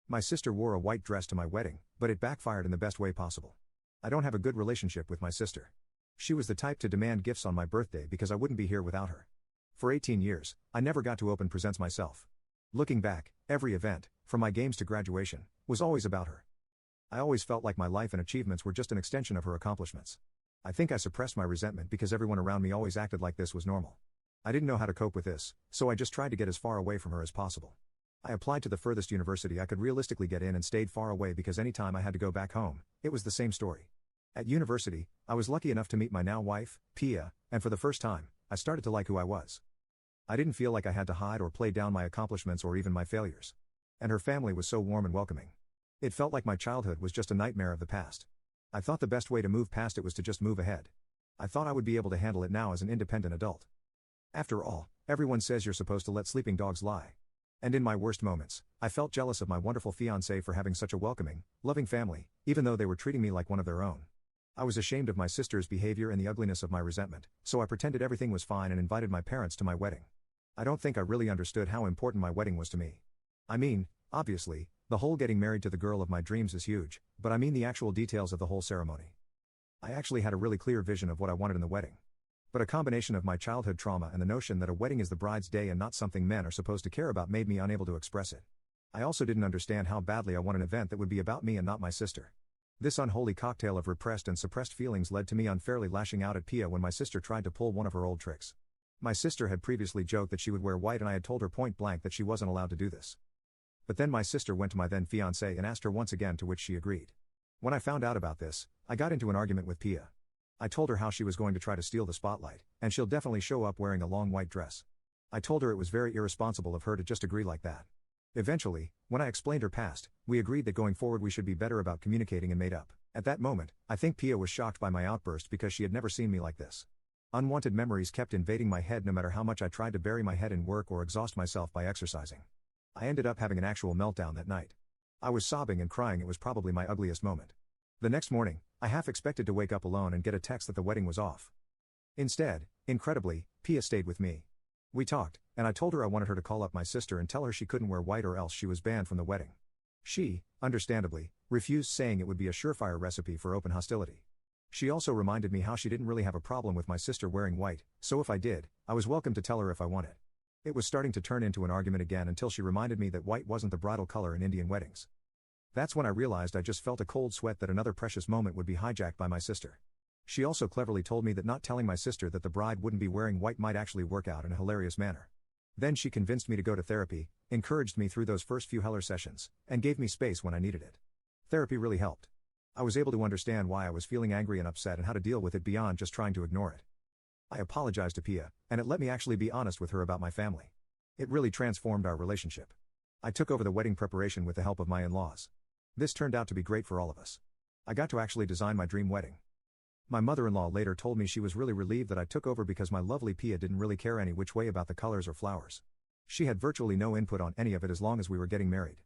My sister wore a white dress to my wedding, but it backfired in the best way possible. I don't have a good relationship with my sister. She was the type to demand gifts on my birthday because I wouldn't be here without her. For 18 years, I never got to open presents myself. Looking back, every event, from my games to graduation, was always about her. I always felt like my life and achievements were just an extension of her accomplishments. I think I suppressed my resentment because everyone around me always acted like this was normal. I didn't know how to cope with this, so I just tried to get as far away from her as possible. I applied to the furthest university I could realistically get in and stayed far away because any time I had to go back home, it was the same story. At university, I was lucky enough to meet my now wife, Pia, and for the first time, I started to like who I was. I didn't feel like I had to hide or play down my accomplishments or even my failures. And her family was so warm and welcoming. It felt like my childhood was just a nightmare of the past. I thought the best way to move past it was to just move ahead. I thought I would be able to handle it now as an independent adult. After all, everyone says you're supposed to let sleeping dogs lie. And in my worst moments, I felt jealous of my wonderful fiancé for having such a welcoming, loving family, even though they were treating me like one of their own. I was ashamed of my sister's behavior and the ugliness of my resentment, so I pretended everything was fine and invited my parents to my wedding. I don't think I really understood how important my wedding was to me. I mean, obviously, the whole getting married to the girl of my dreams is huge, but I mean the actual details of the whole ceremony. I actually had a really clear vision of what I wanted in the wedding. But a combination of my childhood trauma and the notion that a wedding is the bride's day and not something men are supposed to care about made me unable to express it. I also didn't understand how badly I want an event that would be about me and not my sister. This unholy cocktail of repressed and suppressed feelings led to me unfairly lashing out at Pia when my sister tried to pull one of her old tricks. My sister had previously joked that she would wear white and I had told her point blank that she wasn't allowed to do this. But then my sister went to my then fiancé and asked her once again, to which she agreed. When I found out about this, I got into an argument with Pia. I told her how she was going to try to steal the spotlight, and she'll definitely show up wearing a long white dress. I told her it was very irresponsible of her to just agree like that. Eventually, when I explained her past, we agreed that going forward we should be better about communicating and made up. At that moment, I think Pia was shocked by my outburst because she had never seen me like this. Unwanted memories kept invading my head no matter how much I tried to bury my head in work or exhaust myself by exercising. I ended up having an actual meltdown that night. I was sobbing and crying. It was probably my ugliest moment. The next morning, I half expected to wake up alone and get a text that the wedding was off. Instead, incredibly, Pia stayed with me. We talked, and I told her I wanted her to call up my sister and tell her she couldn't wear white or else she was banned from the wedding. She, understandably, refused, saying it would be a surefire recipe for open hostility. She also reminded me how she didn't really have a problem with my sister wearing white, so if I did, I was welcome to tell her if I wanted. It was starting to turn into an argument again until she reminded me that white wasn't the bridal color in Indian weddings. That's when I realized I just felt a cold sweat that another precious moment would be hijacked by my sister. She also cleverly told me that not telling my sister that the bride wouldn't be wearing white might actually work out in a hilarious manner. Then she convinced me to go to therapy, encouraged me through those first few Heller sessions, and gave me space when I needed it. Therapy really helped. I was able to understand why I was feeling angry and upset and how to deal with it beyond just trying to ignore it. I apologized to Pia, and it let me actually be honest with her about my family. It really transformed our relationship. I took over the wedding preparation with the help of my in-laws. This turned out to be great for all of us. I got to actually design my dream wedding. My mother-in-law later told me she was really relieved that I took over because my lovely Pia didn't really care any which way about the colors or flowers. She had virtually no input on any of it as long as we were getting married.